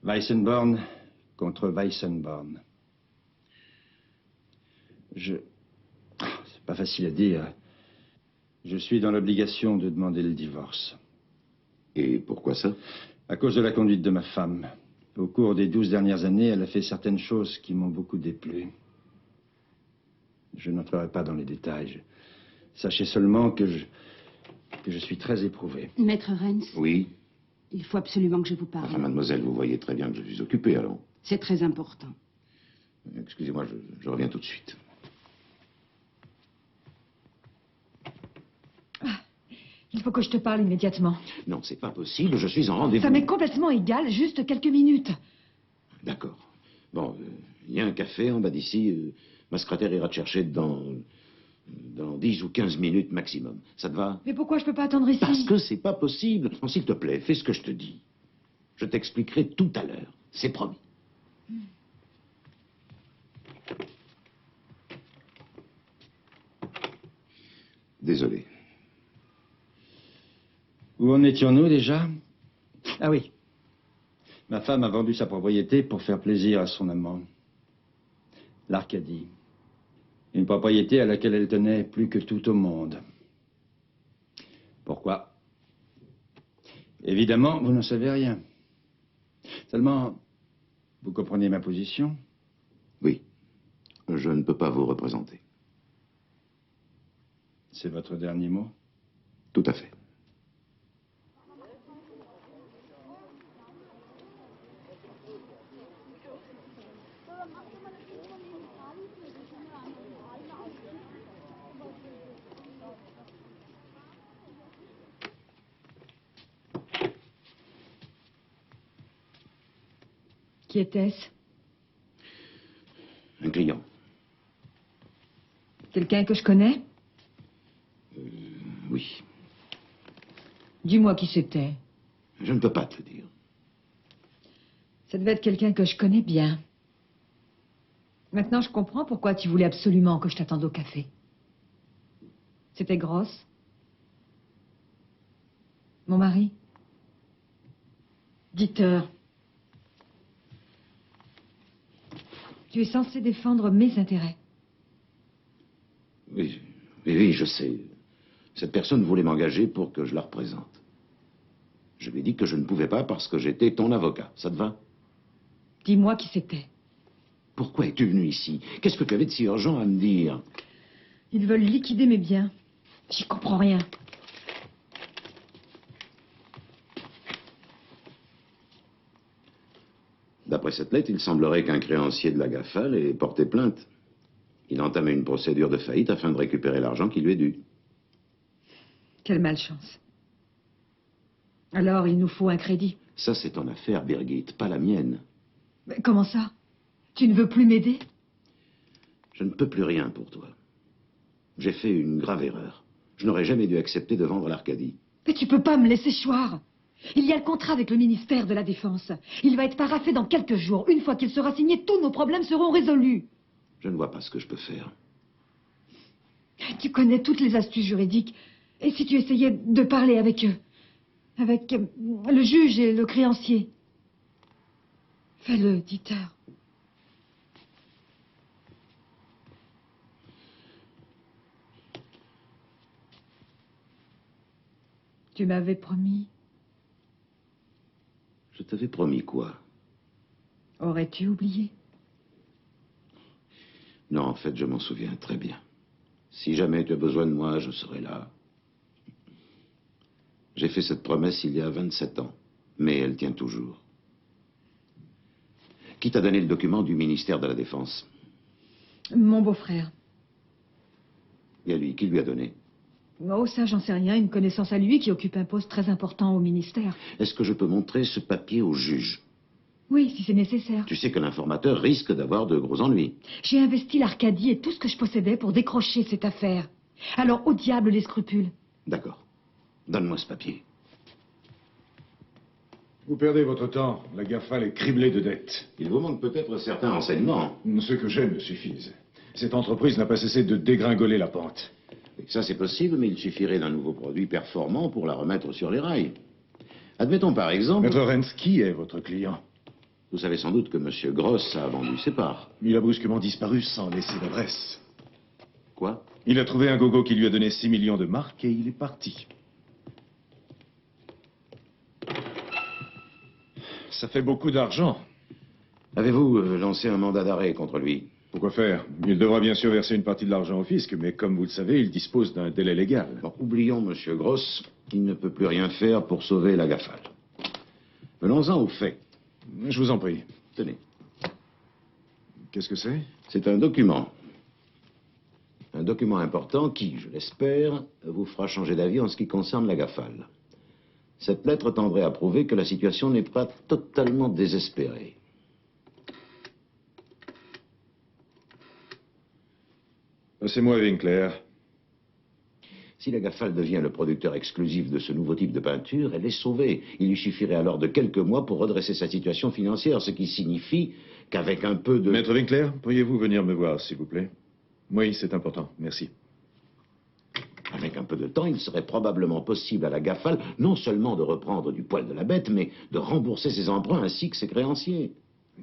Weissenborn contre Weissenborn. C'est pas facile à dire. Je suis dans l'obligation de demander le divorce. Et pourquoi ça? À cause de la conduite de ma femme. Au cours des 12 dernières années, elle a fait certaines choses qui m'ont beaucoup déplu. Je n'entrerai pas dans les détails. Sachez seulement que je suis très éprouvé. Maître Renz? Oui? Il faut absolument que je vous parle. Enfin, mademoiselle, vous voyez très bien que je suis occupé, alors. C'est très important. Excusez-moi, je reviens tout de suite. Il faut que je te parle immédiatement. Non, c'est pas possible, je suis en rendez-vous. Ça m'est complètement égal, juste quelques minutes. D'accord. Bon, il y a un café en bas d'ici. Ma secrétaire ira te chercher dans 10 ou 15 minutes maximum. Ça te va? Mais pourquoi je peux pas attendre ici? Parce que c'est pas possible. Non, s'il te plaît, fais ce que je te dis. Je t'expliquerai tout à l'heure. C'est promis. Désolé. Où en étions-nous déjà? Ah oui. Ma femme a vendu sa propriété pour faire plaisir à son amant. L'Arcadie. Une propriété à laquelle elle tenait plus que tout au monde. Pourquoi? Évidemment, vous n'en savez rien. Seulement, vous comprenez ma position? Oui. Je ne peux pas vous représenter. C'est votre dernier mot? Tout à fait. Qui était-ce? Un client. Quelqu'un que je connais? Oui. Dis-moi qui c'était. Je ne peux pas te le dire. Ça devait être quelqu'un que je connais bien. Maintenant, je comprends pourquoi tu voulais absolument que je t'attende au café. C'était Gross? Mon mari? Dieter. Tu es censé défendre mes intérêts. Oui, oui, je sais. Cette personne voulait m'engager pour que je la représente. Je lui ai dit que je ne pouvais pas parce que j'étais ton avocat. Ça te va? Dis-moi qui c'était. Pourquoi es-tu venu ici? Qu'est-ce que tu avais de si urgent à me dire? Ils veulent liquider mes biens. J'y comprends rien. D'après cette lettre, il semblerait qu'un créancier de la Gafal ait porté plainte. Il a entamé une procédure de faillite afin de récupérer l'argent qui lui est dû. Quelle malchance. Alors, il nous faut un crédit. Ça, c'est ton affaire, Birgit, pas la mienne. Mais comment ça? Tu ne veux plus m'aider? Je ne peux plus rien pour toi. J'ai fait une grave erreur. Je n'aurais jamais dû accepter de vendre l'Arcadie. Mais tu peux pas me laisser choir. Il y a le contrat avec le ministère de la Défense. Il va être paraphé dans quelques jours. Une fois qu'il sera signé, tous nos problèmes seront résolus. Je ne vois pas ce que je peux faire. Tu connais toutes les astuces juridiques. Et si tu essayais de parler avec eux? Avec le juge et le créancier? Fais-le, Dieter. Tu m'avais promis. Je t'avais promis quoi? Aurais-tu oublié? Non, en fait, je m'en souviens très bien. Si jamais tu as besoin de moi, je serai là. J'ai fait cette promesse il y a 27 ans, mais elle tient toujours. Qui t'a donné le document du ministère de la Défense? Mon beau-frère. Et à lui, qui lui a donné? Oh, ça, j'en sais rien. Une connaissance à lui qui occupe un poste très important au ministère. Est-ce que je peux montrer ce papier au juge? Oui, si c'est nécessaire. Tu sais que l'informateur risque d'avoir de gros ennuis. J'ai investi l'Arcadie et tout ce que je possédais pour décrocher cette affaire. Alors, au diable les scrupules. D'accord. Donne-moi ce papier. Vous perdez votre temps. La Gafal est criblée de dettes. Il vous manque peut-être certains renseignements. Ceux que j'ai me suffisent. Cette entreprise n'a pas cessé de dégringoler la pente. Ça, c'est possible, mais il suffirait d'un nouveau produit performant pour la remettre sur les rails. Admettons par exemple... Maître Renz, qui est votre client? Vous savez sans doute que M. Gross a vendu ses parts. Il a brusquement disparu sans laisser d'adresse. Quoi? Il a trouvé un gogo qui lui a donné 6 millions de marques et il est parti. Ça fait beaucoup d'argent. Avez-vous lancé un mandat d'arrêt contre lui? Pourquoi faire? Il devra bien sûr verser une partie de l'argent au fisc, mais comme vous le savez, il dispose d'un délai légal. Bon, oublions M. Gross. Il ne peut plus rien faire pour sauver la Gafal. Venons-en aux faits. Je vous en prie. Tenez. Qu'est-ce que c'est? C'est un document. Un document important qui, je l'espère, vous fera changer d'avis en ce qui concerne la Gafal. Cette lettre tendrait à prouver que la situation n'est pas totalement désespérée. Passez-moi Winkler. Si la Gafal devient le producteur exclusif de ce nouveau type de peinture, elle est sauvée. Il lui suffirait alors de quelques mois pour redresser sa situation financière, ce qui signifie qu'avec un peu de... Maître Winkler, pourriez-vous venir me voir, s'il vous plaît? Oui, c'est important. Merci. Avec un peu de temps, il serait probablement possible à la Gafal non seulement de reprendre du poil de la bête, mais de rembourser ses emprunts ainsi que ses créanciers.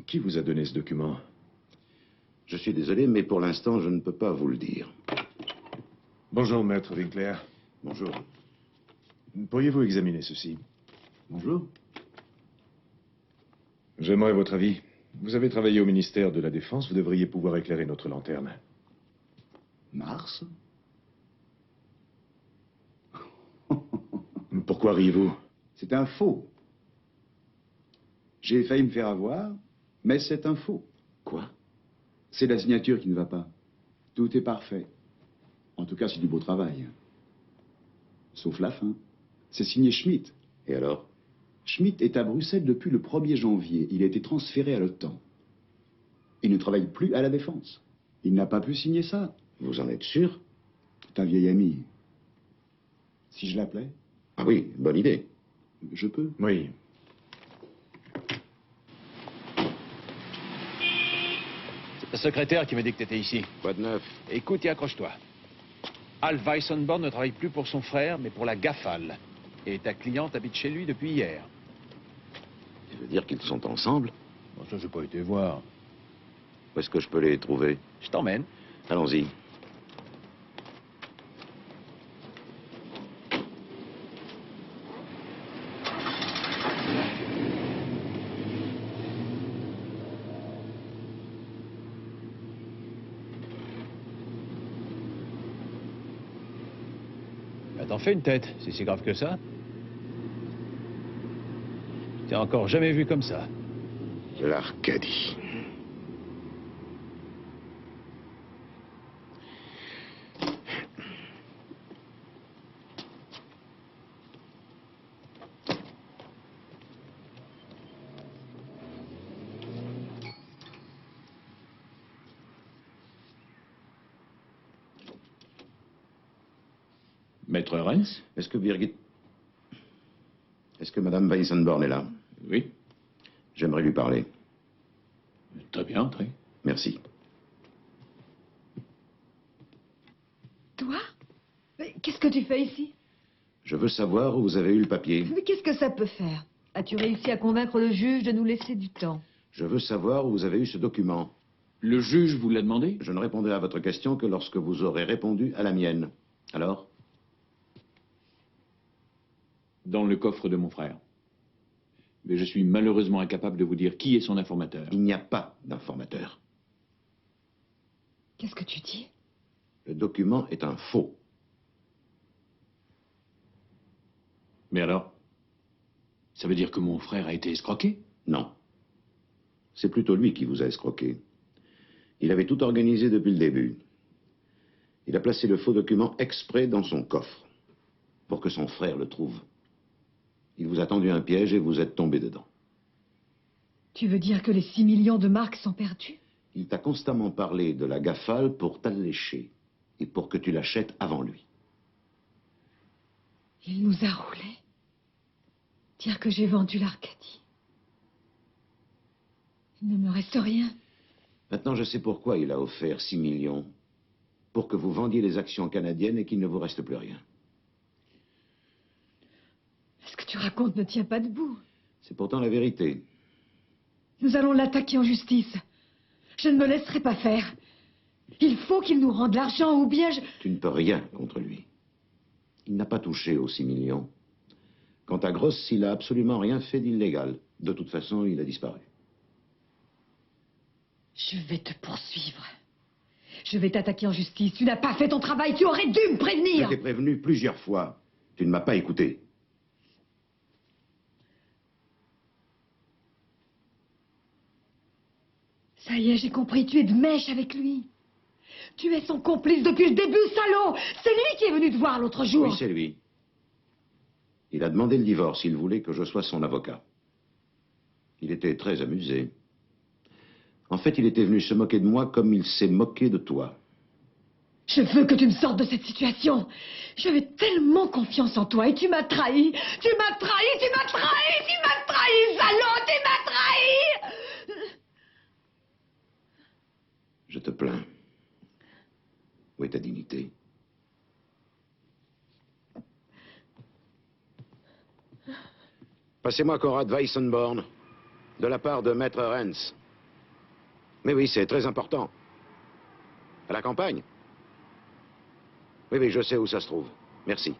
Qui vous a donné ce document? Je suis désolé, mais pour l'instant, je ne peux pas vous le dire. Bonjour, Maître Winkler. Bonjour. Pourriez-vous examiner ceci? Bonjour. J'aimerais votre avis. Vous avez travaillé au ministère de la Défense, vous devriez pouvoir éclairer notre lanterne. Mars? Pourquoi riez-vous? C'est un faux. J'ai failli me faire avoir, mais c'est un faux. Quoi? C'est la signature qui ne va pas. Tout est parfait. En tout cas, c'est du beau travail. Sauf la fin. C'est signé Schmitt. Et alors? Schmitt est à Bruxelles depuis le 1er janvier. Il a été transféré à l'OTAN. Il ne travaille plus à la Défense. Il n'a pas pu signer ça. Vous en êtes sûr? C'est un vieil ami. Si je l'appelais? Ah oui, bonne idée. Je peux? Oui. C'est la secrétaire qui m'a dit que t'étais ici. Quoi de neuf? Écoute et accroche-toi. Al Weissenborn ne travaille plus pour son frère, mais pour la Gafal. Et ta cliente habite chez lui depuis hier. Tu veux dire qu'ils sont ensemble? Bon, ça, j'ai pas été voir. Où est-ce que je peux les trouver? Je t'emmène. Allons-y. t'en fais une tête, si c'est grave que ça. T'es encore jamais vu comme ça. L'Arcadie. Maître Renz? Est-ce que Birgit... Est-ce que Madame Weissenborn est là? Oui. J'aimerais lui parler. Très bien, entrez. Merci. Toi? Mais qu'est-ce que tu fais ici? Je veux savoir où vous avez eu le papier. Mais qu'est-ce que ça peut faire? As-tu réussi à convaincre le juge de nous laisser du temps? Je veux savoir où vous avez eu ce document. Le juge vous l'a demandé? Je ne répondrai à votre question que lorsque vous aurez répondu à la mienne. Alors? Dans le coffre de mon frère. Mais je suis malheureusement incapable de vous dire qui est son informateur. Il n'y a pas d'informateur. Qu'est-ce que tu dis? Le document est un faux. Mais alors? Ça veut dire que mon frère a été escroqué? Non. C'est plutôt lui qui vous a escroqué. Il avait tout organisé depuis le début. Il a placé le faux document exprès dans son coffre, pour que son frère le trouve. Il vous a tendu un piège et vous êtes tombé dedans. Tu veux dire que les 6 millions de marques sont perdus? Il t'a constamment parlé de la Gafale pour t'allécher et pour que tu l'achètes avant lui. Il nous a roulés. Dire que j'ai vendu l'Arcadie. Il ne me reste rien. Maintenant, je sais pourquoi il a offert 6 millions. Pour que vous vendiez les actions canadiennes et qu'il ne vous reste plus rien. Ce que tu racontes ne tient pas debout. C'est pourtant la vérité. Nous allons l'attaquer en justice. Je ne me laisserai pas faire. Il faut qu'il nous rende l'argent ou bien je... Tu ne peux rien contre lui. Il n'a pas touché aux 6 millions. Quant à Gross, il n'a absolument rien fait d'illégal. De toute façon, il a disparu. Je vais te poursuivre. Je vais t'attaquer en justice. Tu n'as pas fait ton travail. Tu aurais dû me prévenir. Je t'ai prévenu plusieurs fois. Tu ne m'as pas écouté. Ça y est, j'ai compris. Tu es de mèche avec lui. Tu es son complice depuis le début, salaud. C'est lui qui est venu te voir l'autre jour. Oui, c'est lui. Il a demandé le divorce. Il voulait que je sois son avocat. Il était très amusé. En fait, il était venu se moquer de moi comme il s'est moqué de toi. Je veux que tu me sortes de cette situation. J'avais tellement confiance en toi et tu m'as trahi. Tu m'as trahi, tu m'as trahi, tu m'as trahi, salaud, tu m'as trahi. Je te plains. Où est ta dignité? Passez-moi Conrad Weissenborn, de la part de Maître Renz. Mais oui, c'est très important. À la campagne? Oui, oui, je sais où ça se trouve. Merci.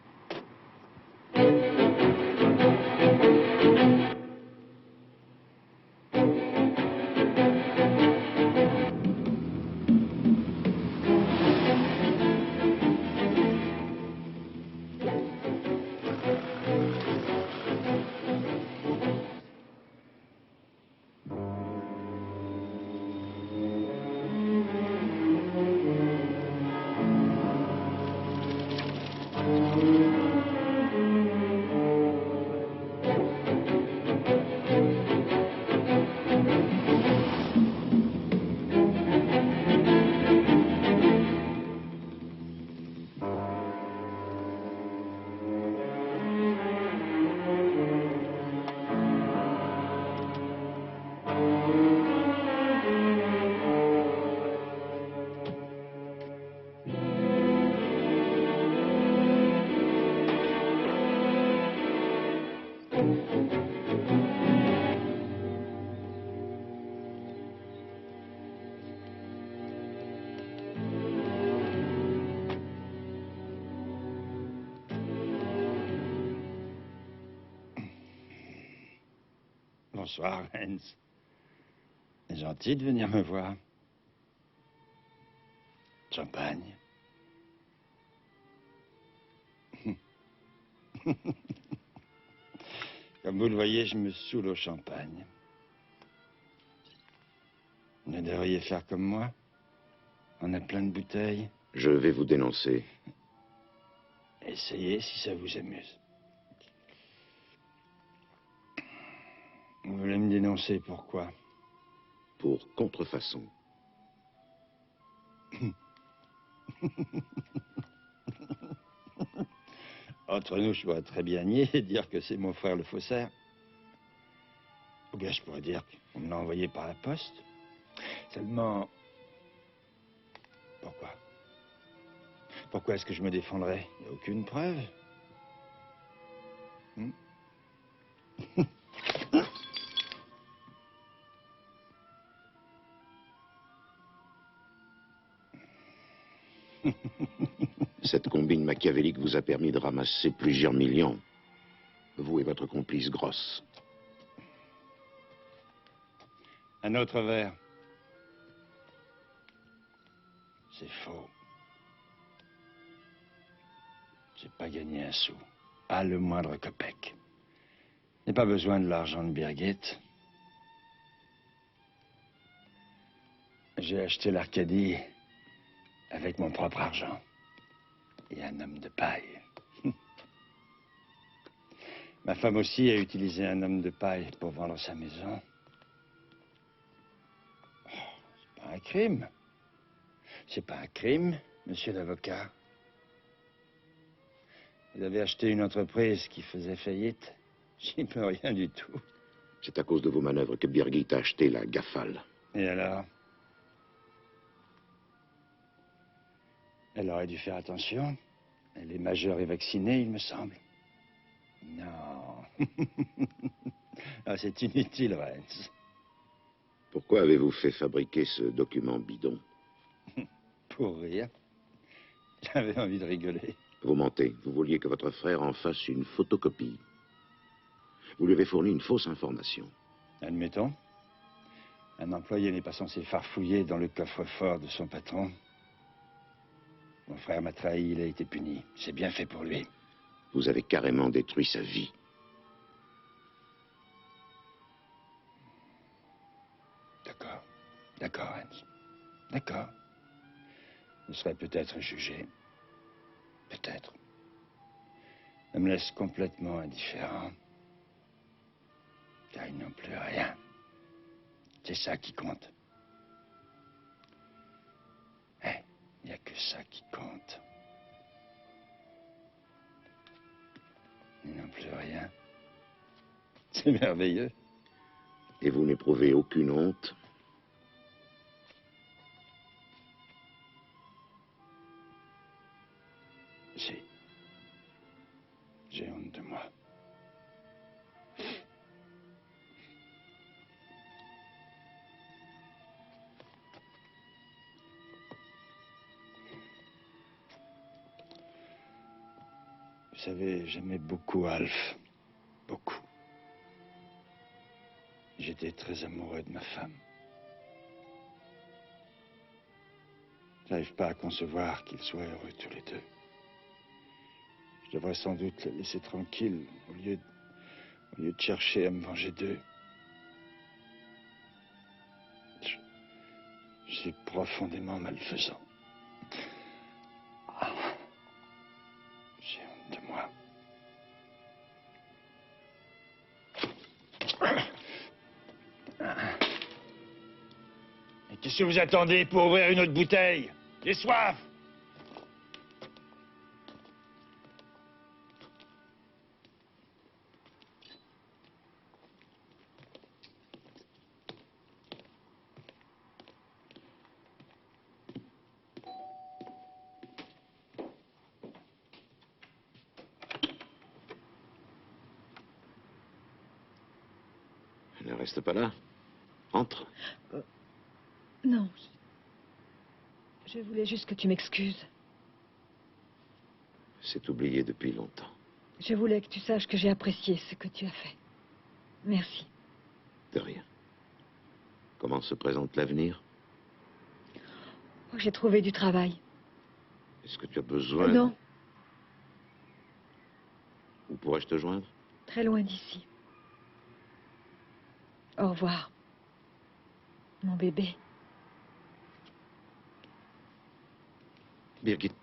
Bonsoir, Renz. C'est gentil de venir me voir. Champagne. Comme vous le voyez, je me saoule au champagne. Vous ne devriez faire comme moi. On a plein de bouteilles. Je vais vous dénoncer. Essayez si ça vous amuse. Vous voulez me dénoncer, pourquoi? Pour contrefaçon. Entre nous, je pourrais très bien nier et dire que c'est mon frère le faussaire. Ou bien je pourrais dire qu'on me l'a envoyé par la poste. Seulement... Pourquoi? Pourquoi est-ce que je me défendrais? Il n'y a aucune preuve. Cette combine machiavélique vous a permis de ramasser plusieurs millions. Vous et votre complice Gross. Un autre verre. C'est faux. J'ai pas gagné un sou. Pas le moindre copec. Je n'ai pas besoin de l'argent de Birgit. J'ai acheté l'Arcadie avec mon propre argent. Et un homme de paille. Ma femme aussi a utilisé un homme de paille pour vendre sa maison. Oh, c'est pas un crime. C'est pas un crime, monsieur l'avocat. Vous avez acheté une entreprise qui faisait faillite. J'y peux rien du tout. C'est à cause de vos manœuvres que Birgit a acheté la Gafal. Et alors? Elle aurait dû faire attention. Elle est majeure et vaccinée, il me semble. Non. Ah, c'est inutile, Renz. Pourquoi avez-vous fait fabriquer ce document bidon? Pour rire. J'avais envie de rigoler. Vous mentez. Vous vouliez que votre frère en fasse une photocopie. Vous lui avez fourni une fausse information. Admettons. Un employé n'est pas censé farfouiller dans le coffre-fort de son patron. Mon frère m'a trahi, il a été puni. C'est bien fait pour lui. Vous avez carrément détruit sa vie. D'accord. D'accord, Hans. D'accord. Je serai peut-être jugé. Peut-être. Ça me laisse complètement indifférent. Car ils n'ont plus rien. C'est ça qui compte. Il n'y a que ça qui compte. Ils n'ont plus rien. C'est merveilleux. Et vous n'éprouvez aucune honte? Si. J'ai honte de moi. Vous savez, j'aimais beaucoup Alf. Beaucoup. J'étais très amoureux de ma femme. J'arrive pas à concevoir qu'ils soient heureux tous les deux. Je devrais sans doute les laisser tranquilles au lieu de chercher à me venger d'eux. Je suis profondément malfaisant. J'ai honte de moi. Et qu'est-ce que vous attendez pour ouvrir une autre bouteille? J'ai soif! Ne reste pas là. Entre. Non. Je voulais juste que tu m'excuses. C'est oublié depuis longtemps. Je voulais que tu saches que j'ai apprécié ce que tu as fait. Merci. De rien. Comment se présente l'avenir? Oh, j'ai trouvé du travail. Est-ce que tu as besoin... Non. Où pourrais-je te joindre? Très loin d'ici. Au revoir, mon bébé. Birgit.